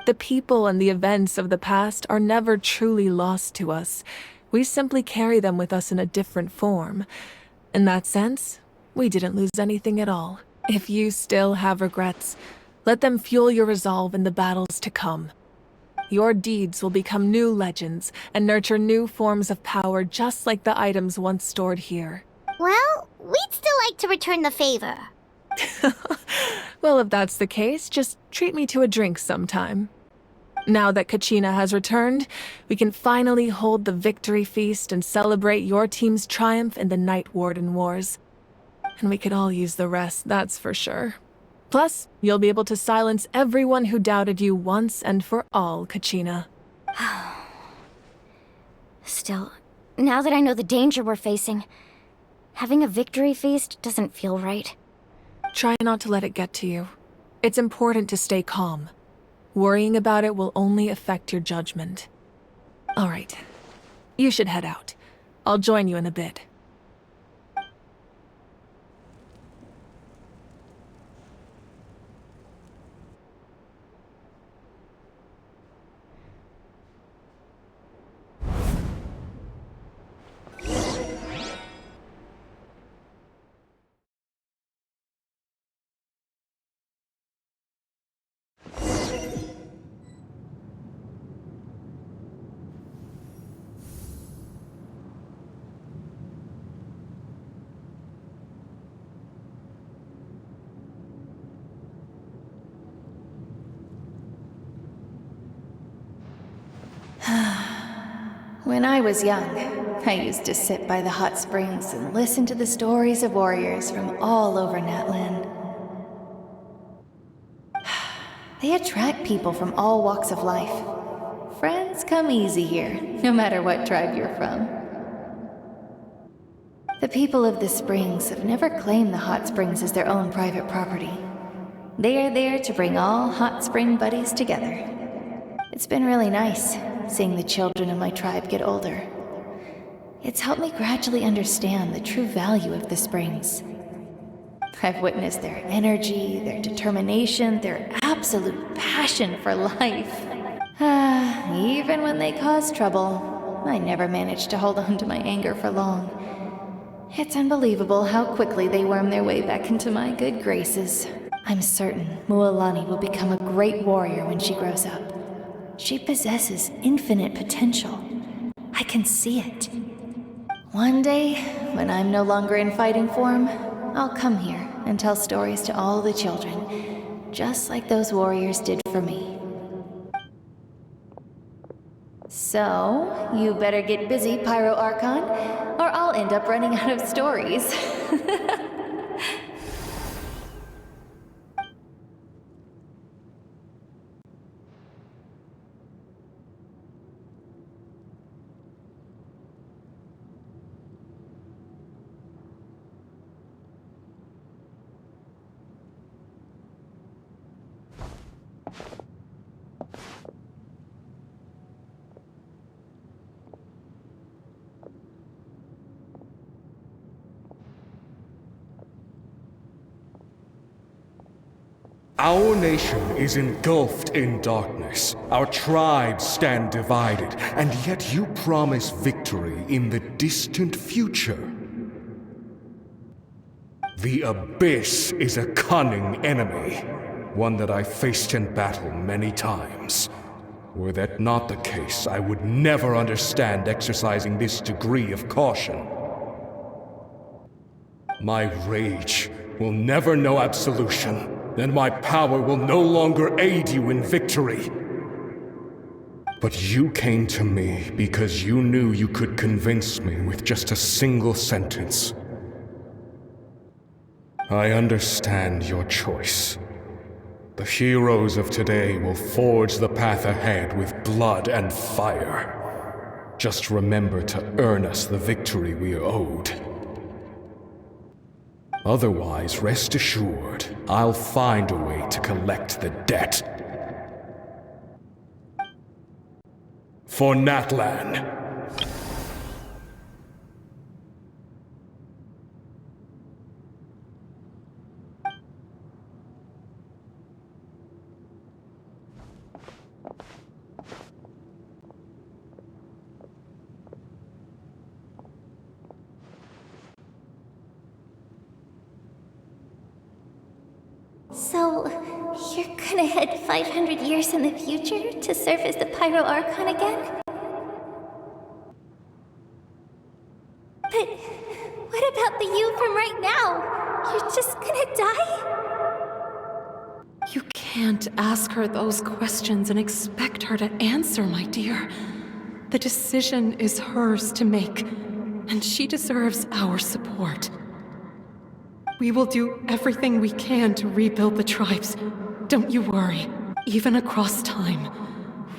The people and the events of the past are never truly lost to us. We simply carry them with us in a different form. In that sense, we didn't lose anything at all. If you still have regrets, let them fuel your resolve in the battles to come. Your deeds will become new legends and nurture new forms of power just like the items once stored here. Well, we'd still like to return the favor. Well, if that's the case, just treat me to a drink sometime. Now that Kachina has returned, we can finally hold the victory feast and celebrate your team's triumph in the Night Warden Wars. And we could all use the rest, that's for sure. Plus, you'll be able to silence everyone who doubted you once and for all, Kachina. Still, now that I know the danger we're facing, having a victory feast doesn't feel right. Try not to let it get to you. It's important to stay calm. Worrying about it will only affect your judgment. All right. You should head out. I'll join you in a bit. When I was young, I used to sit by the hot springs and listen to the stories of warriors from all over Natlan. They attract people from all walks of life. Friends come easy here, no matter what tribe you're from. The people of the springs have never claimed the hot springs as their own private property. They are there to bring all hot spring buddies together. It's been really nice, seeing the children of my tribe get older. It's helped me gradually understand the true value of the springs. I've witnessed their energy, their determination, their absolute passion for life. Even when they cause trouble, I never managed to hold on to my anger for long. It's unbelievable how quickly they worm their way back into my good graces. I'm certain Mualani will become a great warrior when she grows up. She possesses infinite potential. I can see it. One day, when I'm no longer in fighting form, I'll come here and tell stories to all the children, just like those warriors did for me. So, you better get busy, Pyro Archon, or I'll end up running out of stories. Our nation is engulfed in darkness. Our tribes stand divided, and yet you promise victory in the distant future. The Abyss is a cunning enemy, one that I faced in battle many times. Were that not the case, I would never understand exercising this degree of caution. My rage will never know absolution. Then my power will no longer aid you in victory. But you came to me because you knew you could convince me with just a single sentence. I understand your choice. The heroes of today will forge the path ahead with blood and fire. Just remember to earn us the victory we are owed. Otherwise, rest assured, I'll find a way to collect the debt. For Natlan. So, you're gonna head 500 years in the future to serve as the Pyro Archon again? But what about the you from right now? You're just gonna die? You can't ask her those questions and expect her to answer, my dear. The decision is hers to make, and she deserves our support. We will do everything we can to rebuild the tribes. Don't you worry. Even across time,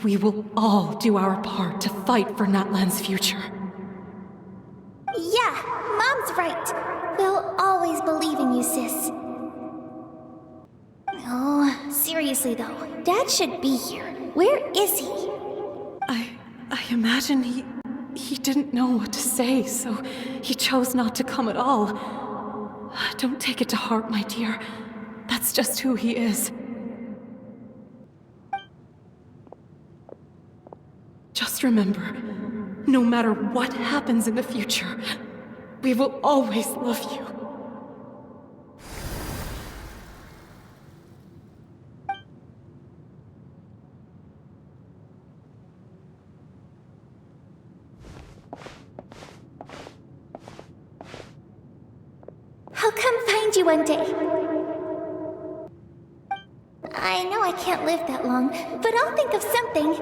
we will all do our part to fight for Natlan's future. Yeah, Mom's right. We'll always believe in you, sis. Oh, seriously though, Dad should be here. Where is he? I imagine he didn't know what to say, so he chose not to come at all. Don't take it to heart, my dear. That's just who he is. Just remember, no matter what happens in the future, we will always love you. I'll come find you one day. I know I can't live that long, but I'll think of something.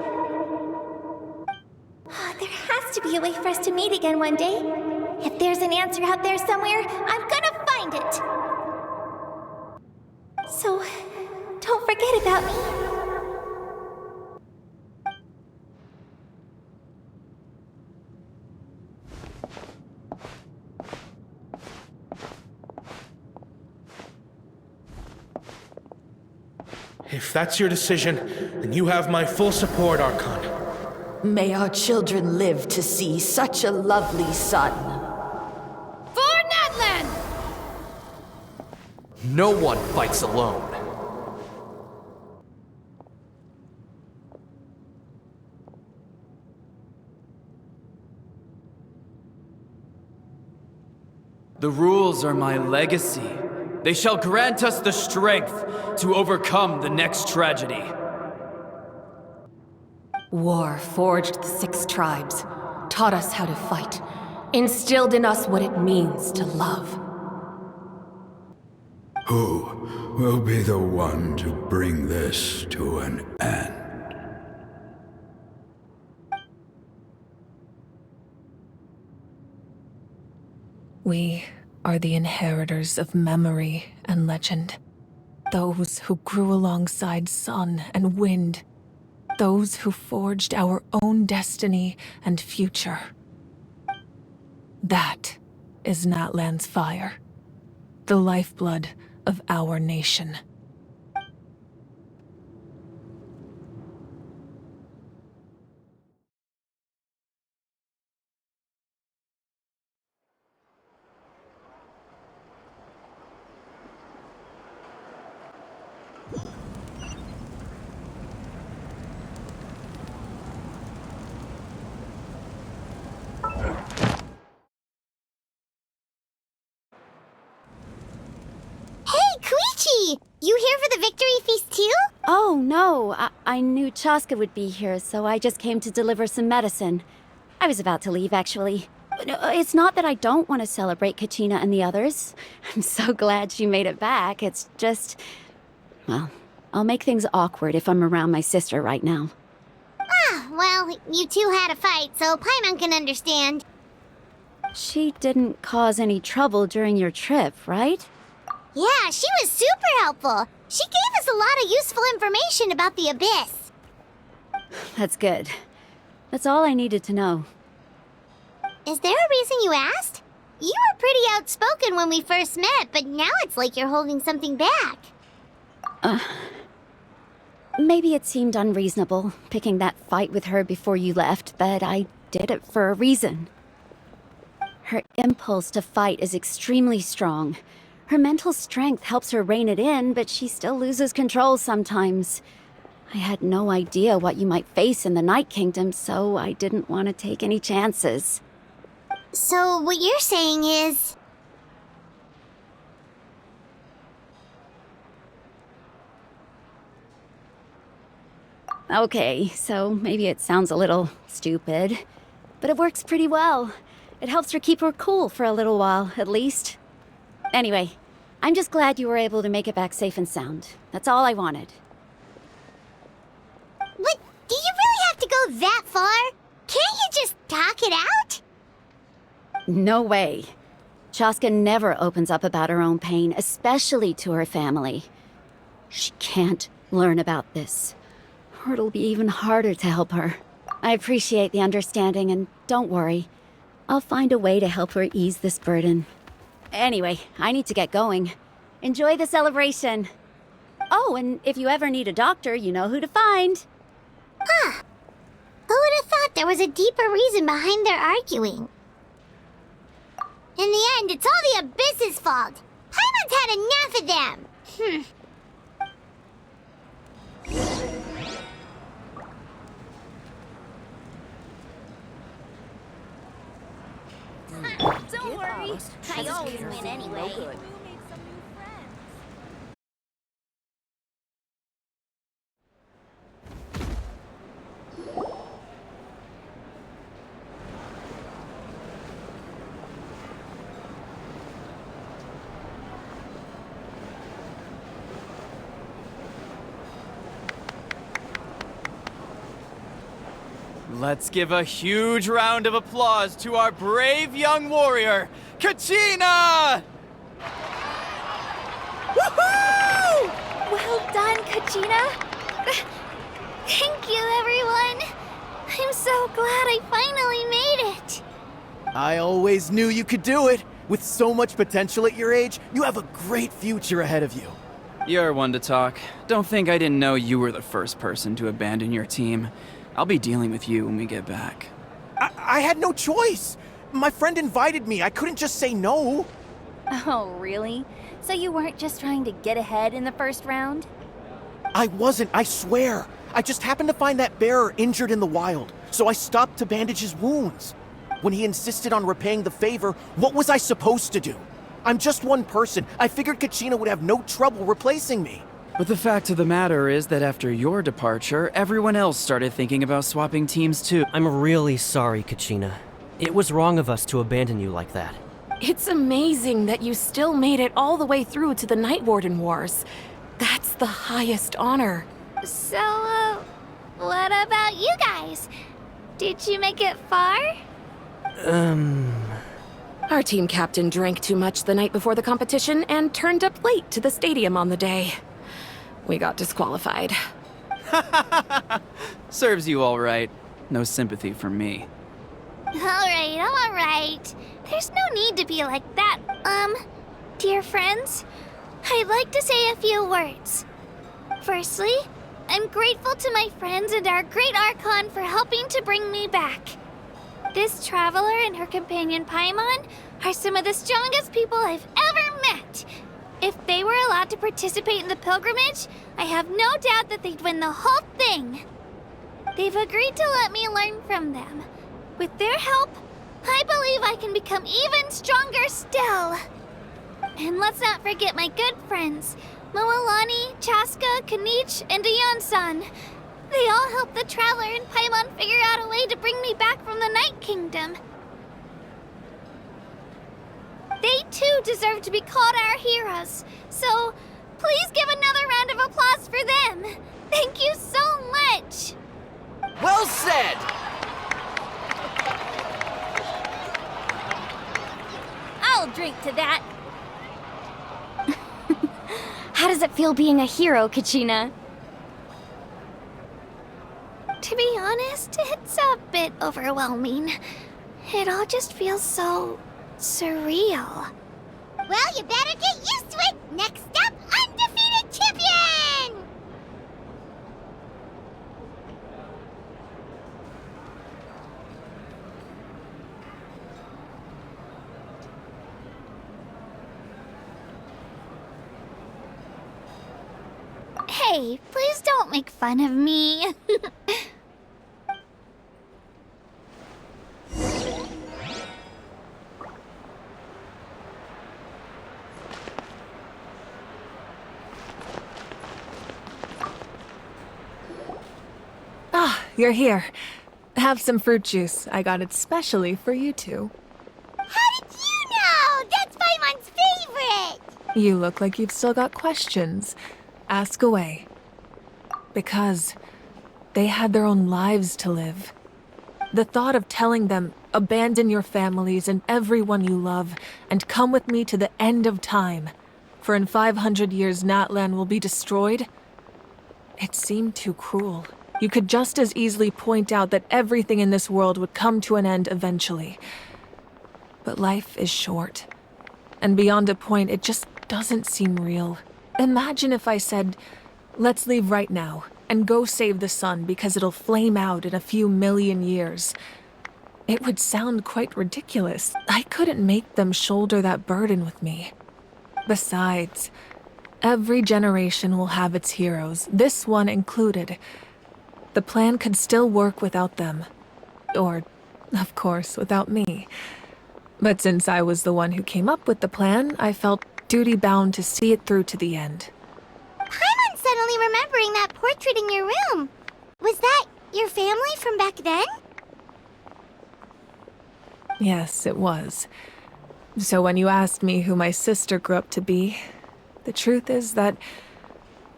There has to be a way for us to meet again one day. If there's an answer out there somewhere, I'm gonna find it. So, don't forget about me. If that's your decision, then you have my full support, Archon. May our children live to see such a lovely son. For Natlan! No one fights alone. The rules are my legacy. They shall grant us the strength to overcome the next tragedy. War forged the 6 tribes, taught us how to fight, instilled in us what it means to love. Who will be the one to bring this to an end? We are the inheritors of memory and legend. Those who grew alongside sun and wind. Those who forged our own destiny and future. That is Natlan's fire. The lifeblood of our nation. You here for the victory feast too? Oh, no. I knew Chaska would be here, so I just came to deliver some medicine. I was about to leave, actually. No, it's not that I don't want to celebrate Kachina and the others. I'm so glad she made it back. It's just... well, I'll make things awkward if I'm around my sister right now. Ah, well, you two had a fight, so Paimon can understand. She didn't cause any trouble during your trip, right? Yeah, she was super helpful. She gave us a lot of useful information about the Abyss. That's good. That's all I needed to know. Is there a reason you asked? You were pretty outspoken when we first met, but now it's like you're holding something back. Maybe it seemed unreasonable, picking that fight with her before you left, but I did it for a reason. Her impulse to fight is extremely strong. Her mental strength helps her rein it in, but she still loses control sometimes. I had no idea what you might face in the Night Kingdom, so I didn't want to take any chances. So what you're saying is... Okay, so maybe it sounds a little stupid, but it works pretty well. It helps her keep her cool for a little while, at least. Anyway, I'm just glad you were able to make it back safe and sound. That's all I wanted. But do you really have to go that far? Can't you just talk it out? No way. Chaska never opens up about her own pain, especially to her family. She can't learn about this, or it'll be even harder to help her. I appreciate the understanding, and don't worry. I'll find a way to help her ease this burden. Anyway, I need to get going. Enjoy the celebration. Oh, and if you ever need a doctor, you know who to find. Huh. Who would have thought there was a deeper reason behind their arguing? In the end, it's all the Abyss's fault. Paimon's had enough of them. Don't worry. I always win anyway. Let's give a huge round of applause to our brave young warrior, Kachina! Woohoo! Well done, Kachina. Thank you, everyone. I'm so glad I finally made it. I always knew you could do it. With so much potential at your age, you have a great future ahead of you. You're one to talk. Don't think I didn't know you were the first person to abandon your team. I'll be dealing with you when we get back. I had no choice. My friend invited me. I couldn't just say no. Oh, really? So you weren't just trying to get ahead in the first round? I wasn't, I swear. I just happened to find that bearer injured in the wild, so I stopped to bandage his wounds. When he insisted on repaying the favor, what was I supposed to do? I'm just one person. I figured Kachina would have no trouble replacing me. But the fact of the matter is that after your departure, everyone else started thinking about swapping teams too. I'm really sorry, Kachina. It was wrong of us to abandon you like that. It's amazing that you still made it all the way through to the Night Warden Wars. That's the highest honor. So, what about you guys? Did you make it far? Our team captain drank too much the night before the competition and turned up late to the stadium on the day. We got disqualified. Serves you all right. No sympathy from me. All right. There's no need to be like that. Dear friends, I'd like to say a few words. Firstly, I'm grateful to my friends and our great Archon for helping to bring me back. This traveler and her companion Paimon are some of the strongest people I've ever met. If they were allowed to participate in the pilgrimage, I have no doubt that they'd win the whole thing. They've agreed to let me learn from them. With their help, I believe I can become even stronger still. And let's not forget my good friends, Moalani, Chaska, Kanich, and Dion-san. They all helped the traveler and Paimon figure out a way to bring me back from the Night Kingdom. They too deserve to be called our heroes, so please give another round of applause for them. Thank you so much. Well said! I'll drink to that. How does it feel being a hero, Kachina? To be honest, it's a bit overwhelming. It all just feels so surreal. Well, you better get used to it. Next up, undefeated champion! Hey, please don't make fun of me. You're here. Have some fruit juice. I got it specially for you two. How did you know? That's Paimon's favorite! You look like you've still got questions. Ask away. Because they had their own lives to live. The thought of telling them, abandon your families and everyone you love, and come with me to the end of time, for in 500 years Natlan will be destroyed, it seemed too cruel. You could just as easily point out that everything in this world would come to an end eventually. But life is short, and beyond a point, it just doesn't seem real. Imagine if I said, let's leave right now, and go save the sun because it'll flame out in a few million years. It would sound quite ridiculous. I couldn't make them shoulder that burden with me. Besides, every generation will have its heroes, this one included. The plan could still work without them. Or, of course, without me. But since I was the one who came up with the plan, I felt duty-bound to see it through to the end. Paimon's suddenly remembering that portrait in your room. Was that your family from back then? Yes, it was. So when you asked me who my sister grew up to be, the truth is that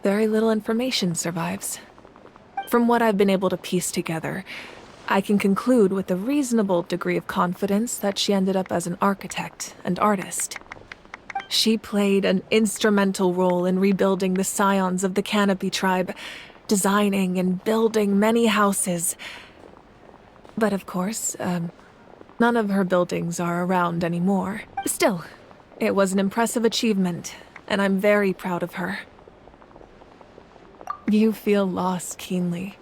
very little information survives. From what I've been able to piece together, I can conclude with a reasonable degree of confidence that she ended up as an architect and artist. She played an instrumental role in rebuilding the scions of the Canopy tribe, designing and building many houses. But of course, none of her buildings are around anymore. Still, it was an impressive achievement, and I'm very proud of her. You feel loss keenly.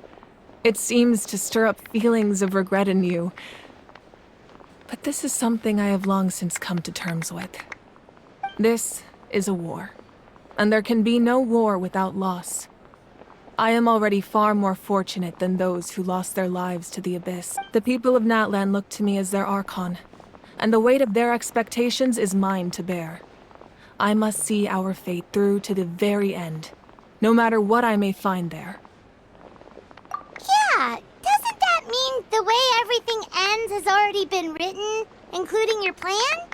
It seems to stir up feelings of regret in you. But this is something I have long since come to terms with. This is a war, and there can be no war without loss. I am already far more fortunate than those who lost their lives to the Abyss. The people of Natlan look to me as their Archon, and the weight of their expectations is mine to bear. I must see our fate through to the very end, no matter what I may find there. Yeah, doesn't that mean the way everything ends has already been written, including your plan?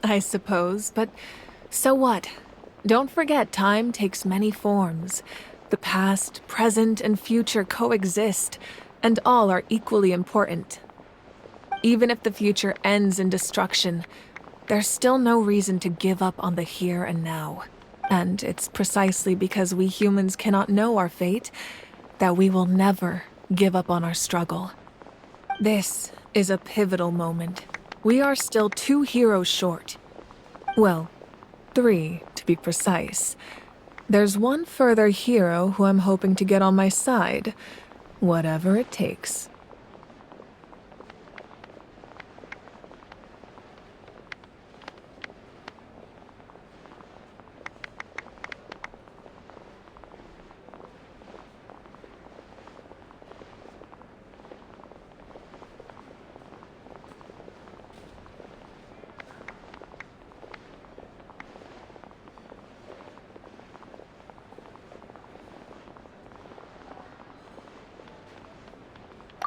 I suppose, but so what? Don't forget, time takes many forms. The past, present, and future coexist, and all are equally important. Even if the future ends in destruction, there's still no reason to give up on the here and now. And it's precisely because we humans cannot know our fate that we will never give up on our struggle. This is a pivotal moment. We are still 2 heroes short. Well, 3 to be precise. There's one further hero who I'm hoping to get on my side, whatever it takes.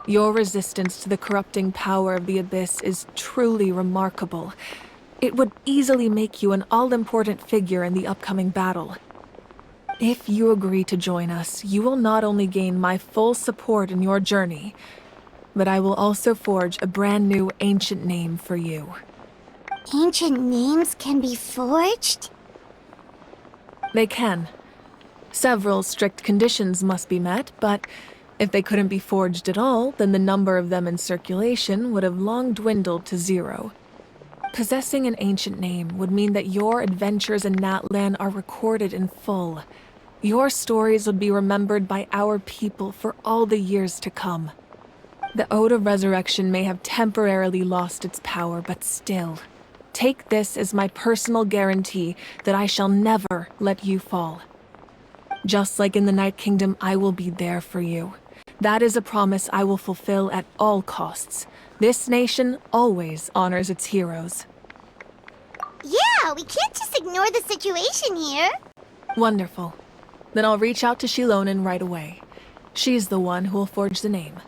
Your resistance to the corrupting power of the Abyss is truly remarkable. It would easily make you an all-important figure in the upcoming battle. If you agree to join us, you will not only gain my full support in your journey, but I will also forge a brand new ancient name for you. Ancient names can be forged? They can. Several strict conditions must be met, but if they couldn't be forged at all, then the number of them in circulation would have long dwindled to 0. Possessing an ancient name would mean that your adventures in Natlan are recorded in full. Your stories would be remembered by our people for all the years to come. The Ode of Resurrection may have temporarily lost its power, but still, take this as my personal guarantee that I shall never let you fall. Just like in the Night Kingdom, I will be there for you. That is a promise I will fulfill at all costs. This nation always honors its heroes. Yeah, we can't just ignore the situation here. Wonderful. Then I'll reach out to Shilonen right away. She's the one who will forge the name.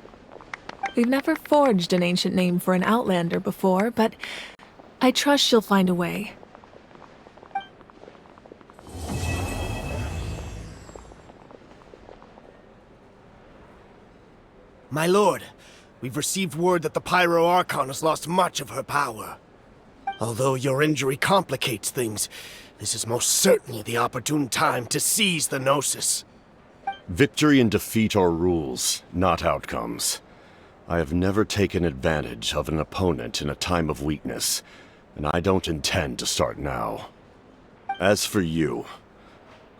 We've never forged an ancient name for an Outlander before, but I trust she'll find a way. My lord, We've received word that the Pyro Archon has lost much of her power. Although your injury complicates things, this is most certainly the opportune time to seize the Gnosis. Victory and defeat are rules, not outcomes. I have never taken advantage of an opponent in a time of weakness, and I don't intend to start now. As for you,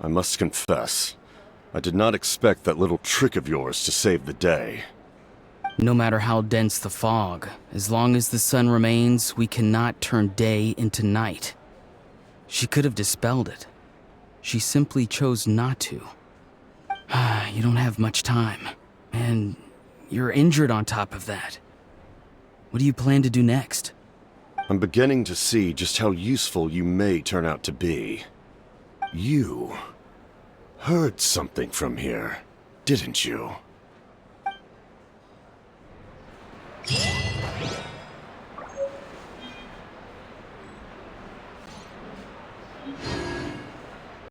I must confess, I did not expect that little trick of yours to save the day. No matter how dense the fog, as long as the sun remains, we cannot turn day into night. She could have dispelled it. She simply chose not to. You don't have much time, and you're injured on top of that. What do you plan to do next? I'm beginning to see just how useful you may turn out to be. You heard something from here, didn't you?